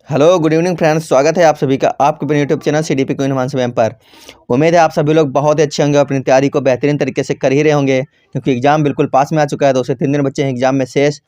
Hello good evening friends, स्वागत है आप सभी का आपके अपने YouTube channel CDP queen Himanshu ma'am पर। उम्मीद है आप सभी लोग बहुत ही अच्छे होंगे, अपनी तैयारी को बेहतरीन तरीके से कर ही रहे होंगे क्योंकि एग्जाम बिल्कुल पास में आ चुका है। 2 से 3 दिन बच्चे हैं एग्जाम में शेष।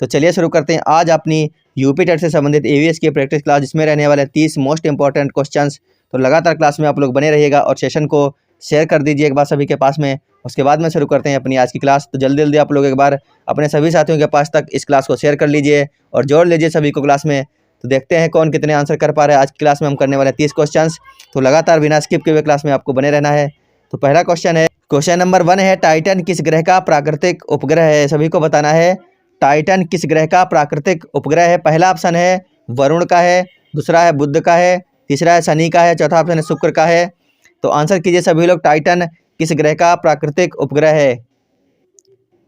तो चलिए शुरू करते हैं आज अपनी यूपी टेट से संबंधित ईवीएस की प्रैक्टिस क्लास, जिसमें रहने वाले 30 मोस्ट इंपॉर्टेंट क्वेश्चंस। तो लगातार क्लास में आप लोग बने रहिएगा और सेशन को शेयर कर दीजिए एक बार सभी के पास में। उसके बाद में शुरू करते हैं अपनी आज की क्लास। तो जल्दी जल्दी आप लोग एक बार अपने सभी साथियों के पास तक इस क्लास को शेयर कर लीजिए और जोड़ लीजिए सभी को क्लास में। तो देखते हैं कौन कितने आंसर कर पा रहे हैं। आज की क्लास में हम करने वाले 30 क्वेश्चंस। तो लगातार बिना स्किप किए हुए क्लास में आपको बने रहना है। तो पहला क्वेश्चन है, क्वेश्चन नंबर 1 है, टाइटन किस ग्रह का प्राकृतिक उपग्रह है? सभी को बताना है टाइटन किस ग्रह का प्राकृतिक उपग्रह है। पहला ऑप्शन है वरुण का है, दूसरा है बुध का है, तीसरा है शनि का है, चौथा ऑप्शन है शुक्र का है। तो आंसर कीजिए सभी लोग, टाइटन किस ग्रह का प्राकृतिक उपग्रह है?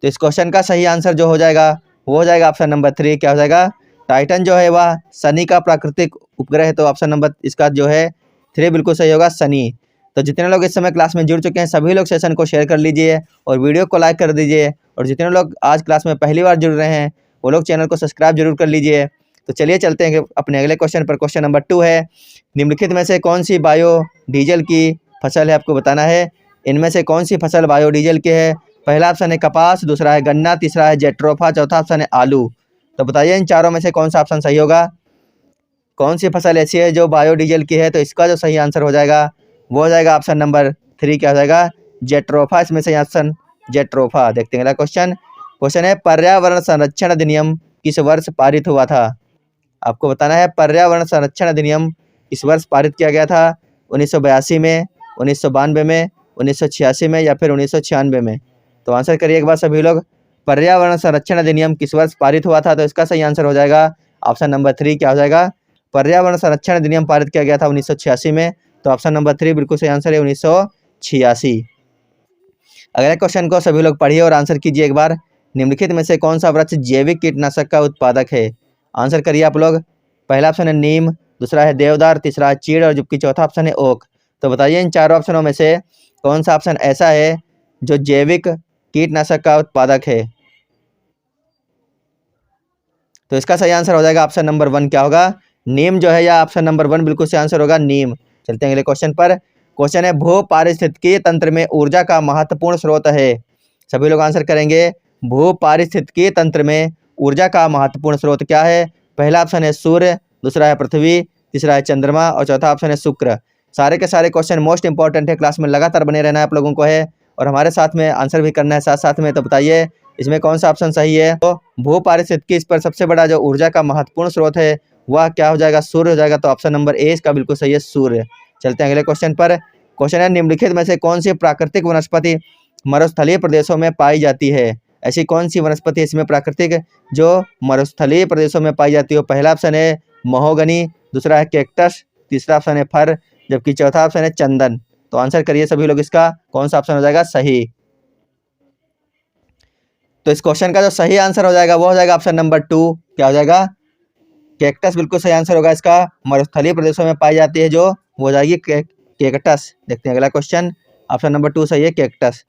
तो इस क्वेश्चन का सही आंसर जो हो जाएगा वो हो जाएगा ऑप्शन नंबर 3। क्या हो जाएगा? टाइटन जो है वह शनि का प्राकृतिक उपग्रह है। तो ऑप्शन नंबर इसका जो है 3 बिल्कुल सही होगा, शनि। तो जितने लोग इस समय क्लास में जुड़ चुके हैं सभी लोग सेशन को शेयर कर लीजिए और वीडियो को लाइक कर दीजिए। और जितने लोग आज क्लास में पहली बार जुड़ रहे हैं वो लोग चैनल को सब्सक्राइब जरूर कर लीजिए। तो चलिए चलते हैं अपने अगले क्वेश्चन पर। क्वेश्चन नंबर 2 है, निम्नलिखित में से कौन सी बायो डीजल की फसल है? आपको बताना है इनमें से कौन सी फसल बायोडीजल की है। पहला ऑप्शन है कपास, दूसरा है गन्ना, तीसरा है जेट्रोफा, चौथा ऑप्शन है आलू। तो बताइए इन चारों में से कौन सा ऑप्शन सही होगा? कौन सी फसल ऐसी है जो बायोडीजल की है? तो इसका जो सही आंसर हो जाएगा वो हो जाएगा ऑप्शन नंबर 3। क्या हो जाएगा? जेट्रोफा। इसमें सही ऑप्शन जेट्रोफा। देखते हैं अगला क्वेश्चन। क्वेश्चन है, पर्यावरण संरक्षण अधिनियम किस वर्ष पारित हुआ था? आपको बताना है पर्यावरण संरक्षण अधिनियम इस वर्ष पारित किया गया था। 1982 में, 1992 में, 1986 में या फिर 1996 में? तो आंसर करिए एक बार सभी लोग, पर्यावरण संरक्षण अधिनियम किस वर्ष पारित हुआ था? तो इसका सही आंसर हो जाएगा ऑप्शन नंबर 3। क्या हो जाएगा? पर्यावरण संरक्षण अधिनियम पारित किया गया था 1986 में। तो ऑप्शन नंबर 3 बिल्कुल सही आंसर है, 1986। अगले क्वेश्चन को सभी लोग पढ़िए और आंसर कीजिए एक बार। निम्नलिखित में से कौन सा वृक्ष जैविक कीटनाशक का उत्पादक है? आंसर करिए आप लोग। पहला ऑप्शन है नीम, दूसरा है देवदार, तीसरा है चीड़ और जबकि चौथा ऑप्शन है ओक। तो बताइए इन चारों ऑप्शनों में से कौन सा ऑप्शन ऐसा है जो जैविक कीटनाशक का उत्पादक है? तो इसका सही आंसर हो जाएगा ऑप्शन नंबर 1। क्या होगा? नीम जो है, या ऑप्शन नंबर 1 बिल्कुल सही आंसर होगा, नीम। चलते हैं अगले क्वेश्चन पर। क्वेश्चन है, भू पारिस्थितिकीय तंत्र में ऊर्जा का महत्वपूर्ण स्रोत है। सभी लोग आंसर करेंगे, भू पारिस्थितिकीय तंत्र में ऊर्जा का महत्वपूर्ण स्रोत क्या है? पहला ऑप्शन है सूर्य, दूसरा है पृथ्वी, तीसरा है चंद्रमा और चौथा ऑप्शन है शुक्र। सारे के सारे क्वेश्चन मोस्ट इंपॉर्टेंट है, क्लास में लगातार बने रहना है आप लोगों को है और हमारे साथ में आंसर भी करना है साथ साथ में। तो बताइए इसमें कौन सा ऑप्शन सही है? तो भू पारिस्थितिकी इस पर सबसे बड़ा जो ऊर्जा का महत्वपूर्ण स्रोत है वह क्या हो जाएगा? सूर्य हो जाएगा। तो ऑप्शन नंबर ए इसका बिल्कुल सही है, सूर्य। चलते हैं अगले क्वेश्चन पर। क्वेश्चन है, निम्नलिखित में से कौन सी प्राकृतिक वनस्पति मरुस्थलीय प्रदेशों में पाई जाती है? ऐसी कौन सी वनस्पति इसमें प्राकृतिक जो मरुस्थलीय प्रदेशों में पाई जाती हो? पहला ऑप्शन है महोगनी, दूसरा है कैक्टस, तीसरा ऑप्शन है फर, जबकि चौथा ऑप्शन है चंदन। तो आंसर करिए सभी लोग, इसका कौन सा ऑप्शन हो जाएगा सही? तो इस क्वेश्चन का जो सही आंसर हो जाएगा वो हो जाएगा ऑप्शन नंबर 2। क्या हो जाएगा? कैक्टस बिल्कुल सही आंसर होगा इसका। मरुस्थलीय प्रदेशों में पाई जाती है जो वो हो जाएगी कैक्टस। देखते हैं अगला क्वेश्चन। ऑप्शन नंबर 2 सही है, कैक्टस।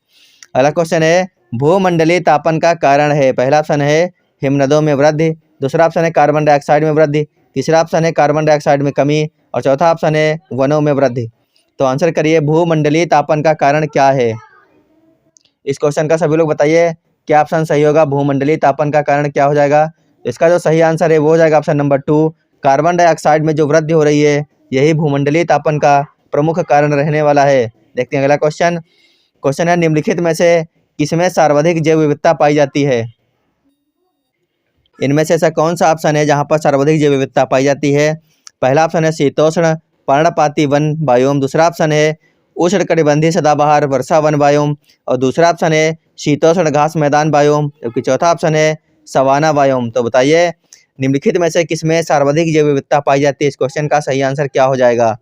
अगला क्वेश्चन है, भूमंडलीय तापन का कारण है? पहला ऑप्शन है हिमनदों में वृद्धि, दूसरा ऑप्शन है कार्बन डाइऑक्साइड में वृद्धि, तीसरा ऑप्शन है कार्बन डाइऑक्साइड में कमी और चौथा ऑप्शन है वनों में वृद्धि। तो आंसर करिए, भूमंडलीय तापन का कारण क्या है? इस क्वेश्चन का सभी लोग बताइए क्या ऑप्शन सही होगा? भूमंडलीय तापन का कारण क्या हो जाएगा? इसका जो सही आंसर है वो हो जाएगा ऑप्शन नंबर 2। कार्बन डाइऑक्साइड में जो वृद्धि हो रही है यही भूमंडलीय तापन का प्रमुख कारण रहने वाला है। देखते हैं अगला क्वेश्चन। क्वेश्चन है, निम्नलिखित में से किसमें सर्वाधिक जैव विविधता पाई जाती है? इनमें से ऐसा कौन सा ऑप्शन है जहां पर सर्वाधिक जैव विविधता पाई जाती है? पहला ऑप्शन है शीतोष्ण पर्णपाती वन बायोम, दूसरा ऑप्शन है उष्णकटिबंधीय सदाबहार वर्षा वन बायोम और दूसरा ऑप्शन है शीतोष्ण घास मैदान बायोम, जबकि चौथा ऑप्शन है सवाना बायोम। तो बताइए निम्नलिखित में से किसमें सर्वाधिक जैव विविधता पाई जाती है? इस क्वेश्चन का सही आंसर क्या हो जाएगा?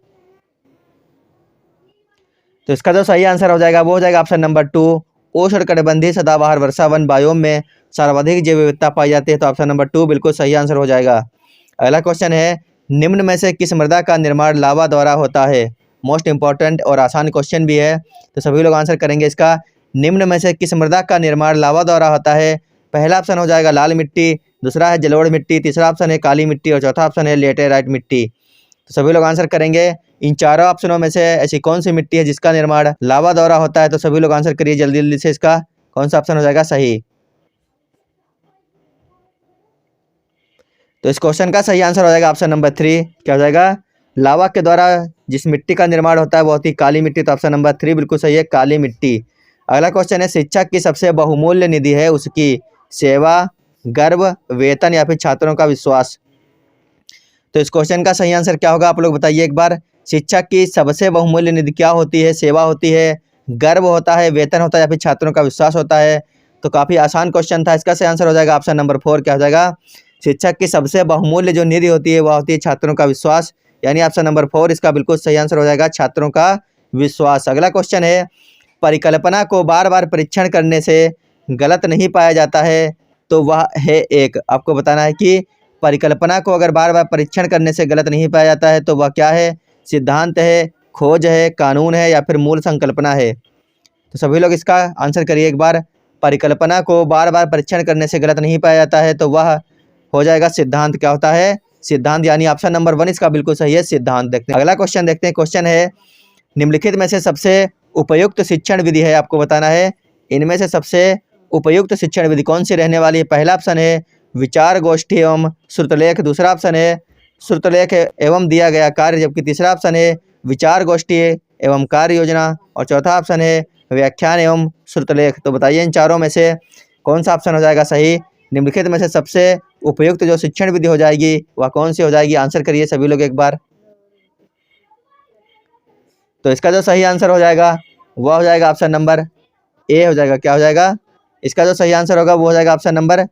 तो इसका जो सही आंसर हो जाएगा वो हो जाएगा ऑप्शन नंबर 2। उष्णकटिबंधीय सदाबहार वर्षा वन बायोम में सर्वाधिक जैव विविधता पाई जाती है। तो ऑप्शन नंबर 2 बिल्कुल सही आंसर हो जाएगा। अगला क्वेश्चन है, निम्न में से किस मृदा का निर्माण लावा द्वारा होता है? मोस्ट इंपॉर्टेंट और आसान क्वेश्चन भी है, तो सभी लोग आंसर करेंगे इसका। निम्न में से किस मृदा का निर्माण लावा द्वारा होता है? पहला ऑप्शन हो जाएगा लाल मिट्टी, दूसरा है जलोढ़ मिट्टी, तीसरा ऑप्शन है काली मिट्टी और चौथा ऑप्शन है लेटेराइट मिट्टी। तो सभी लोग आंसर करेंगे इन चारों ऑप्शनों में से ऐसी कौन सी मिट्टी है जिसका निर्माण लावा द्वारा होता है। तो सभी लोग आंसर करिए जल्दी जल्दी से, इसका कौन सा ऑप्शन हो जाएगा सही। तो इस क्वेश्चन का सही आंसर हो जाएगा ऑप्शन नंबर 3। क्या हो जाएगा, लावा के द्वारा जिस मिट्टी का निर्माण होता है वो होती है काली मिट्टी। तो ऑप्शन नंबर 3 बिल्कुल सही है, काली मिट्टी। अगला क्वेश्चन है शिक्षक की सबसे बहुमूल्य निधि है उसकी सेवा, गर्व, वेतन या फिर छात्रों का विश्वास। तो इस क्वेश्चन का सही आंसर क्या होगा आप लोग बताइए एक बार। शिक्षक की सबसे बहुमूल्य निधि क्या होती है, सेवा होती है, गर्व होता है, वेतन होता है या फिर छात्रों का विश्वास होता है। तो काफ़ी आसान क्वेश्चन था, इसका सही आंसर हो जाएगा ऑप्शन नंबर 4। क्या हो जाएगा, शिक्षक की सबसे बहुमूल्य जो निधि होती है वह होती है छात्रों का विश्वास, यानी ऑप्शन नंबर 4 इसका बिल्कुल सही आंसर हो जाएगा, छात्रों का विश्वास। अगला क्वेश्चन है परिकल्पना को बार बार परीक्षण करने से गलत नहीं पाया जाता है तो वह है एक। आपको बताना है कि परिकल्पना को अगर बार बार परीक्षण करने से गलत नहीं पाया जाता है तो वह क्या है, सिद्धांत है, खोज है, कानून है या फिर मूल संकल्पना है। तो सभी लोग इसका आंसर करिए एक बार। परिकल्पना को बार बार परीक्षण करने से गलत नहीं पाया जाता है तो वह हो जाएगा सिद्धांत। क्या होता है, सिद्धांत, यानी ऑप्शन नंबर 1 इसका बिल्कुल सही है, सिद्धांत। देखते हैं अगला क्वेश्चन देखते हैं। क्वेश्चन है निम्नलिखित में से सबसे उपयुक्त शिक्षण विधि है, आपको बताना है इनमें से सबसे उपयुक्त शिक्षण विधि कौन सी रहने वाली है। पहला ऑप्शन है विचार गोष्ठी एवं श्रुतलेख, दूसरा ऑप्शन है श्रुतलेख एवं दिया गया कार्य, जबकि तीसरा ऑप्शन है विचार गोष्ठी एवं कार्य योजना और चौथा ऑप्शन है व्याख्यान एवं श्रुतलेख। तो बताइए इन चारों में से कौन सा ऑप्शन हो जाएगा सही। निम्नलिखित में से सबसे उपयुक्त जो शिक्षण विधि हो जाएगी वह कौन सी हो जाएगी, आंसर करिए सभी लोग एक बार। तो इसका जो सही आंसर हो जाएगा वह हो जाएगा ऑप्शन नंबर ए हो जाएगा। क्या हो जाएगा, इसका जो सही आंसर होगा वो हो जाएगा ऑप्शन नंबर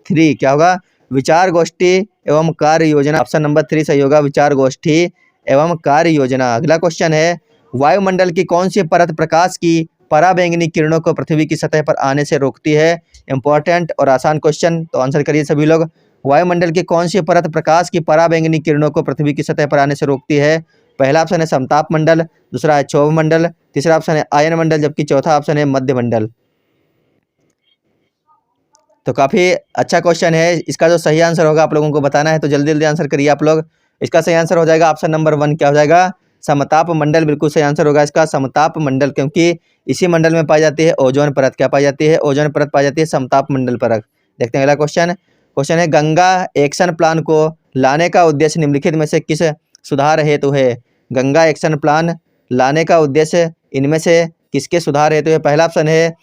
3। क्या होगा, विचार गोष्ठी एवं कार्य योजना। ऑप्शन नंबर 3 सही होगा, विचार गोष्ठी एवं कार्य योजना। अगला क्वेश्चन है वायुमंडल की कौन सी परत प्रकाश की पराबैंगनी किरणों को पृथ्वी की सतह पर आने से रोकती है। इंपॉर्टेंट और आसान क्वेश्चन, तो आंसर करिए सभी लोग। वायुमंडल की कौन सी परत प्रकाश की पराबैंगनी किरणों को पृथ्वी की सतह पर आने से रोकती है। पहला ऑप्शन है समताप मंडल, दूसरा है क्षोभ मंडल, तीसरा ऑप्शन है आयन मंडल, जबकि चौथा ऑप्शन है मध्य मंडल। तो काफ़ी अच्छा क्वेश्चन है, इसका जो सही आंसर होगा आप लोगों को बताना है, तो जल्दी जल्दी आंसर करिए आप लोग। इसका सही आंसर हो जाएगा ऑप्शन नंबर 1। क्या हो जाएगा, समताप मंडल बिल्कुल सही आंसर होगा इसका, समताप मंडल, क्योंकि इसी मंडल में पाई जाती है ओजोन परत। क्या पाई जाती है, ओजोन परत पाई जाती है समताप मंडल परत। देखते हैं अगला क्वेश्चन। क्वेश्चन है गंगा एक्शन प्लान को लाने का उद्देश्य निम्नलिखित में से किस सुधार हेतु है। गंगा एक्शन प्लान लाने का उद्देश्य इनमें से किसके सुधार हेतु है। पहला ऑप्शन है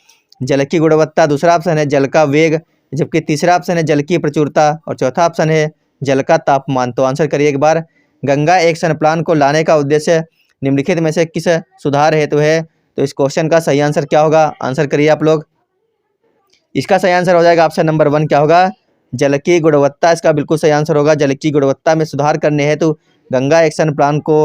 जल की गुणवत्ता, दूसरा ऑप्शन है जल का वेग, जबकि तीसरा ऑप्शन है जल की प्रचुरता और चौथा ऑप्शन है जल का तापमान। तो आंसर करिए एक बार। गंगा एक्शन प्लान को लाने का उद्देश्य निम्नलिखित में से किस सुधार हेतु है। तो इस क्वेश्चन का सही आंसर क्या होगा, आंसर करिए आप लोग। इसका सही आंसर हो जाएगा ऑप्शन नंबर 1। क्या होगा, जल की गुणवत्ता, इसका बिल्कुल सही आंसर होगा। जल की गुणवत्ता में सुधार करने हेतु गंगा एक्शन प्लान को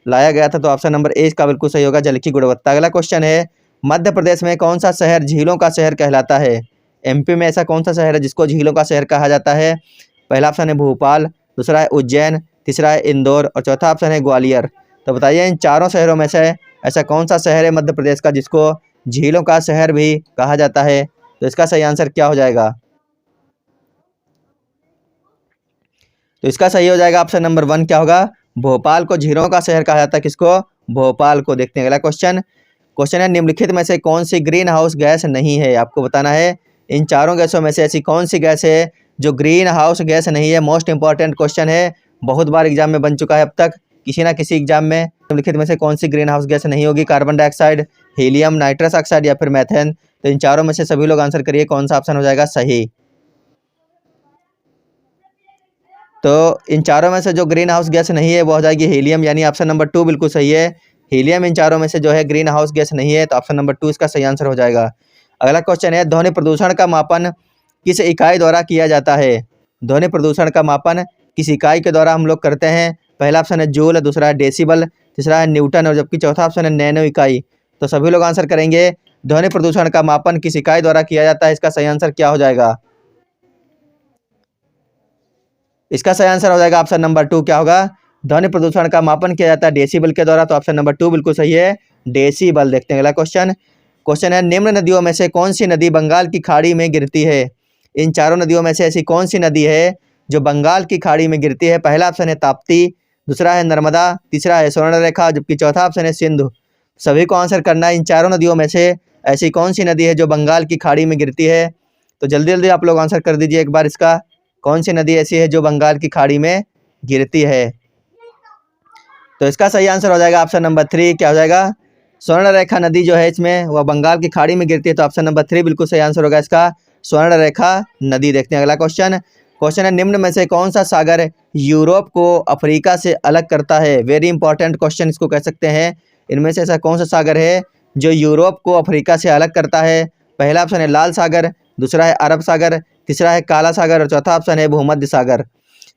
लाया गया था, तो ऑप्शन नंबर ए इसका बिल्कुल सही होगा, जल की गुणवत्ता। अगला क्वेश्चन है मध्य प्रदेश में कौन सा शहर झीलों का शहर कहलाता है। एमपी में ऐसा कौन सा शहर है जिसको झीलों का शहर कहा जाता है। पहला ऑप्शन है भोपाल, दूसरा है उज्जैन, तीसरा है इंदौर और चौथा ऑप्शन है ग्वालियर। तो बताइए इन चारों शहरों में से ऐसा कौन सा शहर है मध्य प्रदेश का जिसको झीलों का शहर भी कहा जाता है। तो इसका सही आंसर क्या हो जाएगा, तो इसका सही हो जाएगा ऑप्शन नंबर 1। क्या होगा, भोपाल को झीलों का शहर कहा जाता है, किसको, भोपाल को। देखते हैं अगला क्वेश्चन। क्वेश्चन है निम्नलिखित में से कौन सी ग्रीन हाउस गैस नहीं है। आपको बताना है इन चारों गैसों में से ऐसी कौन सी गैस है जो ग्रीन हाउस गैस नहीं है। मोस्ट इंपॉर्टेंट क्वेश्चन है, बहुत बार एग्जाम में बन चुका है अब तक किसी ना किसी एग्जाम में। निम्नलिखित में से कौन सी ग्रीन हाउस गैस नहीं होगी। Carbon dioxide, helium, nitrous oxide या फिर मैथेन। तो इन चारों में से सभी लोग आंसर करिए कौन सा ऑप्शन हो जाएगा सही। तो इन चारों में से जो ग्रीन हाउस गैस नहीं है वो हो जाएगी हीलियम, यानी ऑप्शन नंबर 2 बिल्कुल सही है। हीलियम इन चारों में से जो है ग्रीन हाउस गैस नहीं है, तो ऑप्शन नंबर 2 इसका सही आंसर हो जाएगा। अगला क्वेश्चन है ध्वनि प्रदूषण का मापन किस इकाई द्वारा किया जाता है। ध्वनि प्रदूषण का मापन किस इकाई के द्वारा हम लोग करते हैं। पहला ऑप्शन है जूल, दूसरा है डेसिबल, तीसरा है न्यूटन और जबकि चौथा ऑप्शन है नैनो इकाई। तो सभी लोग आंसर करेंगे ध्वनि प्रदूषण का मापन किस इकाई द्वारा किया जाता है, इसका सही आंसर क्या हो जाएगा। इसका सही आंसर हो जाएगा ऑप्शन नंबर 2। क्या होगा, ध्वनि प्रदूषण का मापन किया जाता है डेसिबल के द्वारा, तो ऑप्शन नंबर 2 बिल्कुल सही है, डेसिबल। देखते हैं अगला क्वेश्चन। क्वेश्चन है निम्न नदियों में से कौन सी नदी बंगाल की खाड़ी में गिरती है। इन चारों नदियों में से ऐसी कौन सी नदी है जो बंगाल की खाड़ी में गिरती है? पहला ऑप्शन है ताप्ती, दूसरा है नर्मदा, तीसरा है स्वर्णरेखा, जबकि चौथा ऑप्शन है सिंधु। सभी को आंसर करना है। इन चारों नदियों में से ऐसी कौन सी नदी है जो बंगाल की खाड़ी में गिरती है? तो जल्दी जल्दी आप लोग आंसर कर दीजिए एक बार इसका। कौन सी नदी ऐसी है जो बंगाल की खाड़ी में गिरती है? तो इसका सही आंसर हो जाएगा ऑप्शन नंबर 3। क्या हो जाएगा? स्वर्णरेखा नदी जो है इसमें वह बंगाल की खाड़ी में गिरती है। तो ऑप्शन नंबर 3 बिल्कुल सही आंसर होगा इसका, स्वर्णरेखा नदी। देखते हैं अगला क्वेश्चन। क्वेश्चन है, निम्न में से कौन सा सागर यूरोप को अफ्रीका से अलग करता है? वेरी इंपॉर्टेंट क्वेश्चन इसको कह सकते हैं। इनमें से ऐसा कौन सा सागर है जो यूरोप को अफ्रीका से अलग करता है? पहला ऑप्शन है लाल सागर, दूसरा है अरब सागर, तीसरा है काला सागर और चौथा ऑप्शन है भूमध्य सागर।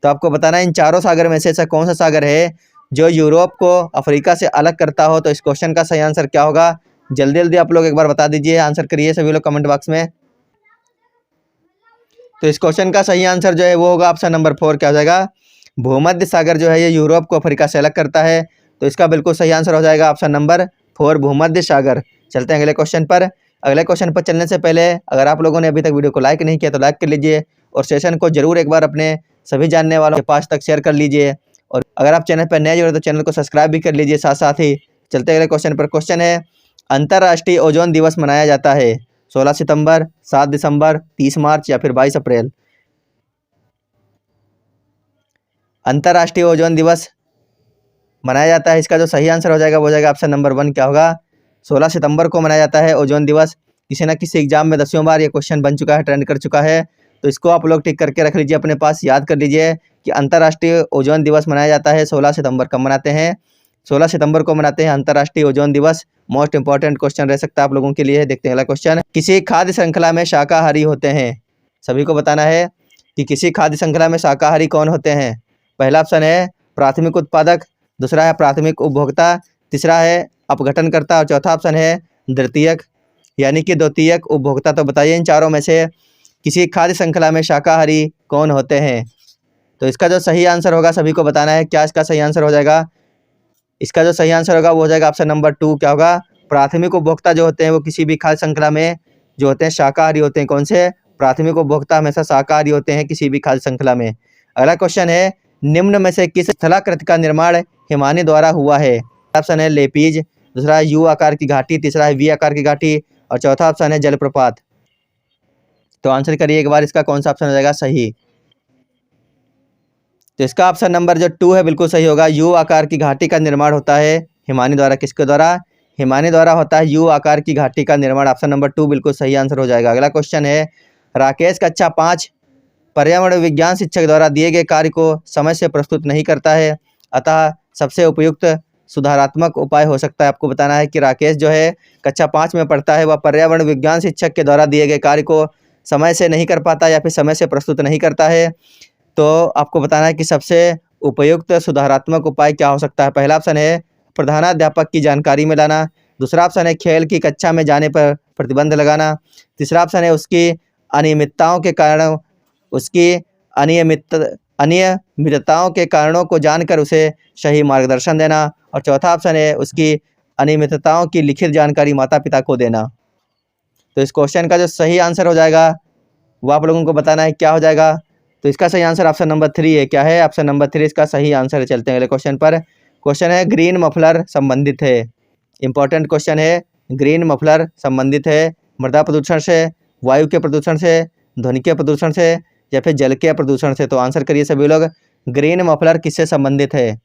तो आपको बताना है इन चारों सागर में से ऐसा कौन सा सागर है जो यूरोप को अफ्रीका से अलग करता हो। तो इस क्वेश्चन का सही आंसर क्या होगा? जल्दी जल्दी आप लोग एक बार बता दीजिए, आंसर करिए सभी लोग कमेंट बॉक्स में। तो इस क्वेश्चन का सही आंसर जो है वो होगा ऑप्शन नंबर 4। क्या हो जाएगा? भूमध्य सागर जो है ये यूरोप को अफ्रीका से अलग करता है। तो इसका बिल्कुल सही आंसर हो जाएगा ऑप्शन नंबर 4, भूमध्य सागर। चलते हैं अगले क्वेश्चन पर। अगले क्वेश्चन पर चलने से पहले अगर आप लोगों ने अभी तक वीडियो को लाइक नहीं किया तो लाइक कर लीजिए और सेशन को जरूर एक बार अपने सभी जानने वालों के पास तक शेयर कर लीजिए। और अगर आप चैनल पर नए जुड़े तो चैनल को सब्सक्राइब भी कर लीजिए साथ साथ ही। चलते हैं अगले क्वेश्चन पर। क्वेश्चन है, अंतर्राष्ट्रीय ओजोन दिवस मनाया जाता है 16 सितंबर, 7 दिसंबर, 30 मार्च या फिर 22 अप्रैल? अंतर्राष्ट्रीय ओजोन दिवस मनाया जाता है, इसका जो सही आंसर हो जाएगा वो हो जाएगा ऑप्शन नंबर 1। क्या होगा? 16 सितंबर को मनाया जाता है ओजोन दिवस। किसी न किसी एग्जाम में 10वीं बार ये क्वेश्चन बन चुका है, ट्रेंड कर चुका है। तो इसको आप लोग टिक करके रख लीजिए अपने पास, याद कर लीजिए कि अंतर्राष्ट्रीय ओजोन दिवस मनाया जाता है 16 सितंबर। कब मनाते हैं? 16 सितंबर को मनाते हैं अंतर्राष्ट्रीय ओजोन दिवस। मोस्ट इंपॉर्टेंट क्वेश्चन रह सकता है आप लोगों के लिए। देखते हैं अगला क्वेश्चन। किसी खाद्य श्रृंखला में शाकाहारी होते हैं? सभी को बताना है कि किसी खाद्य श्रृंखला में शाकाहारी कौन होते हैं। पहला ऑप्शन है प्राथमिक उत्पादक, दूसरा है प्राथमिक उपभोक्ता, तीसरा है अपघटनकर्ता और चौथा ऑप्शन है द्वितीयक यानी कि द्वितीयक उपभोक्ता। तो बताइए इन चारों में से किसी खाद्य श्रृंखला में शाकाहारी कौन होते हैं? तो इसका जो सही आंसर होगा सभी को बताना है। क्या इसका सही आंसर हो जाएगा? इसका जो सही आंसर होगा वो हो जाएगा ऑप्शन नंबर 2। क्या होगा? प्राथमिक उपभोक्ता जो होते हैं वो किसी भी खाद्य श्रृंखला में जो होते हैं शाकाहारी होते हैं। कौन से? प्राथमिक उपभोक्ता हमेशा शाकाहारी होते हैं किसी भी खाद्य श्रृंखला में। अगला क्वेश्चन है, निम्न में से किस स्थलाकृति का निर्माण हिमानी द्वारा हुआ है? ऑप्शन है लेपीज, दूसरा है यू आकार की घाटी, तीसरा है वी आकार की घाटी और चौथा ऑप्शन है जलप्रपात। तो आंसर करिए एक बार, इसका कौन सा ऑप्शन हो जाएगा सही? तो इसका ऑप्शन नंबर जो 2 है बिल्कुल सही होगा। यू आकार की घाटी का निर्माण होता है हिमानी द्वारा। किसके द्वारा? हिमानी द्वारा होता है यू आकार की घाटी का निर्माण। ऑप्शन नंबर 2 बिल्कुल सही आंसर हो जाएगा। अगला क्वेश्चन है, राकेश कक्षा 5 पर्यावरण विज्ञान शिक्षक द्वारा दिए गए कार्य को समय से प्रस्तुत नहीं करता है, अतः सबसे उपयुक्त सुधारात्मक उपाय हो सकता है। आपको बताना है कि राकेश जो है कक्षा 5 में पढ़ता है, वह पर्यावरण विज्ञान शिक्षक के द्वारा दिए गए कार्य को समय से नहीं कर पाता या फिर समय से प्रस्तुत नहीं करता है। तो आपको बताना है कि सबसे उपयुक्त सुधारात्मक उपाय क्या हो सकता है। पहला ऑप्शन है प्रधानाध्यापक की जानकारी में लाना, दूसरा ऑप्शन है खेल की कक्षा में जाने पर प्रतिबंध लगाना, तीसरा ऑप्शन है उसकी अनियमितताओं के कारण उसकी अनियमितताओं के कारणों को जानकर उसे सही मार्गदर्शन देना और चौथा ऑप्शन है उसकी अनियमितताओं की लिखित जानकारी माता पिता को देना। तो इस क्वेश्चन का जो सही आंसर हो जाएगा वो आप लोगों को बताना है क्या हो जाएगा। तो इसका सही आंसर ऑप्शन नंबर 3 है। क्या है? ऑप्शन नंबर 3 इसका सही आंसर है। चलते हैं अगले क्वेश्चन पर। क्वेश्चन है, ग्रीन मफलर संबंधित है। इंपॉर्टेंट क्वेश्चन है, ग्रीन मफलर संबंधित है मृदा प्रदूषण से, वायु के प्रदूषण से, ध्वनि के प्रदूषण से या फिर जल के प्रदूषण से। तो आंसर करिए सभी लोग, ग्रीन मफलर किससे संबंधित है?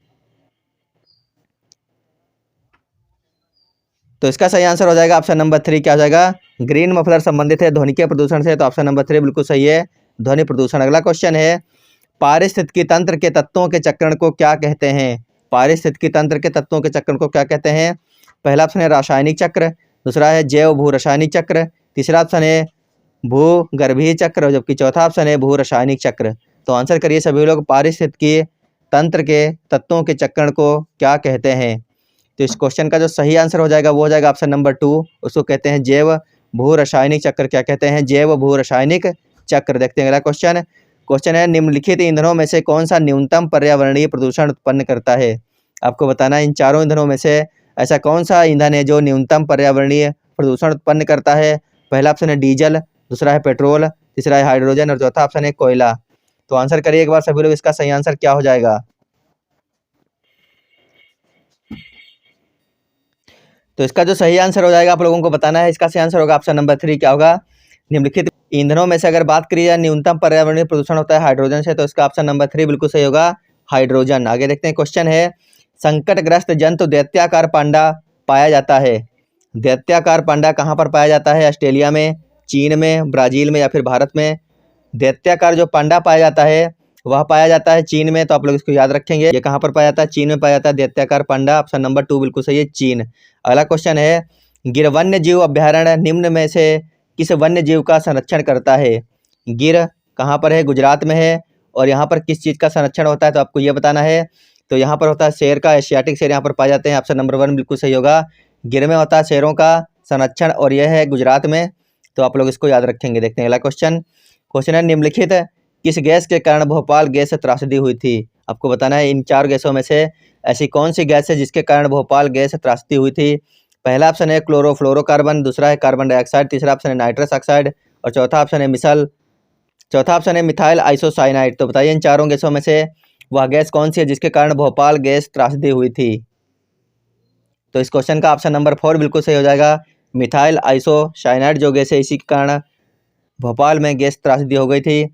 तो इसका सही आंसर हो जाएगा ऑप्शन नंबर 3। क्या हो जाएगा? ग्रीन मफलर संबंधित है ध्वनि के प्रदूषण से। तो ऑप्शन नंबर 3 बिल्कुल सही है, ध्वनि प्रदूषण। अगला क्वेश्चन है, पारिस्थितिकी तंत्र के तत्वों के चक्रण को क्या कहते हैं? पारिस्थितिकी तंत्र के तत्वों के चक्रण को क्या कहते हैं? पहला ऑप्शन है रासायनिक चक्र, दूसरा है जैव भू रासायनिक चक्र, तीसरा ऑप्शन है भूगर्भीय चक्र जबकि चौथा ऑप्शन है भू रासायनिक चक्र। तो आंसर करिए सभी लोग, पारिस्थितिकी तंत्र के तत्वों के चक्रण को क्या कहते हैं? तो इस क्वेश्चन का जो सही आंसर हो जाएगा वो हो जाएगा ऑप्शन नंबर 2, उसको कहते हैं जैव भू रासायनिक चक्र। क्या कहते हैं? जैव भू रासायनिक चक्र। देखते हैं अगला क्वेश्चन। क्वेश्चन है, निम्नलिखित ईंधनों में से कौन सा न्यूनतम पर्यावरणीय प्रदूषण उत्पन्न करता है? आपको बताना है इन चारों ईंधनों में से ऐसा कौन सा ईंधन है जो न्यूनतम पर्यावरणीय प्रदूषण उत्पन्न करता है। पहला ऑप्शन है डीजल, दूसरा है पेट्रोल, तीसरा है हाइड्रोजन और चौथा ऑप्शन है कोयला। तो आंसर करिए एक बार सभी लोग, इसका सही आंसर क्या हो जाएगा। तो इसका जो सही आंसर हो जाएगा आप लोगों को बताना है। इसका सही आंसर होगा ऑप्शन नंबर 3। क्या होगा, निम्नलिखित ईंधनों में से अगर बात करी जाए न्यूनतम पर्यावरणीय प्रदूषण होता है हाइड्रोजन से, तो इसका ऑप्शन नंबर 3 बिल्कुल सही होगा, हाइड्रोजन। आगे देखते हैं, क्वेश्चन है संकटग्रस्त जंतु दैत्याकार पांडा पाया जाता है। दैत्याकार पांडा कहाँ पर पाया जाता है, ऑस्ट्रेलिया में, चीन में, ब्राजील में या फिर भारत में। दैत्याकार जो पांडा पाया जाता है वह पाया जाता है चीन में, तो आप लोग इसको याद रखेंगे। ये कहाँ पर पाया जाता है, चीन में पाया जाता है दैत्याकार पांडा। ऑप्शन नंबर 2 बिल्कुल सही है, चीन। अगला क्वेश्चन है गिर वन्य जीव अभ्यारण्य निम्न में से किस वन्य जीव का संरक्षण करता है। गिर कहाँ पर है, गुजरात में है, और यहाँ पर किस चीज़ का संरक्षण होता है तो आपको ये बताना है। तो यहाँ पर होता है शेर का, एशियाटिक शेर यहाँ पर पाए जाते हैं। ऑप्शन नंबर 1 बिल्कुल सही होगा, गिर में होता है शेरों का संरक्षण और यह है गुजरात में, तो आप लोग इसको याद रखेंगे। देखते हैं अगला क्वेश्चन है निम्नलिखित किस गैस के कारण भोपाल गैस त्रासदी हुई थी। आपको बताना है इन 4 गैसों में से ऐसी कौन सी गैस है जिसके कारण भोपाल गैस त्रासदी हुई थी। पहला ऑप्शन है क्लोरोफ्लोरोकार्बन, दूसरा है कार्बन डाइऑक्साइड, तीसरा ऑप्शन है नाइट्रस ऑक्साइड और चौथा ऑप्शन है मिथाइल आइसोसाइनाइड। तो बताइए इन 4 गैसों में से वह गैस कौन सी है जिसके कारण भोपाल गैस त्रासदी हुई थी। तो इस क्वेश्चन का ऑप्शन नंबर 4 बिल्कुल सही हो जाएगा, मिथाइल आइसोसाइनाइड जो गैस है इसी के कारण भोपाल में गैस त्रासदी हो गई थी।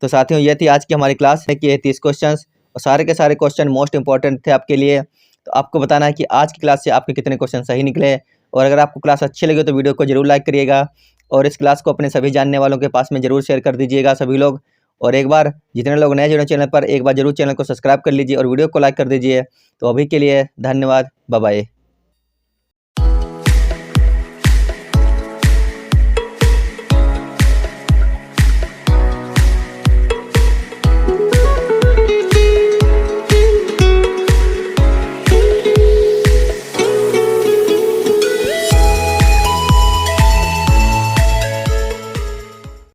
तो साथियों ये थी आज की हमारी क्लास है कि 30 क्वेश्चन और सारे के सारे क्वेश्चन मोस्ट इंपॉर्टेंट थे आपके लिए। तो आपको बताना है कि आज की क्लास से आपके कितने क्वेश्चन सही निकले, और अगर आपको क्लास अच्छी लगी तो वीडियो को जरूर लाइक करिएगा और इस क्लास को अपने सभी जानने वालों के पास में जरूर शेयर कर दीजिएगा सभी लोग। और एक बार जितने लोग नए जुड़े चैनल पर, एक बार जरूर चैनल को सब्सक्राइब कर लीजिए और वीडियो को लाइक कर दीजिए। तो अभी के लिए धन्यवाद, बाय बाय।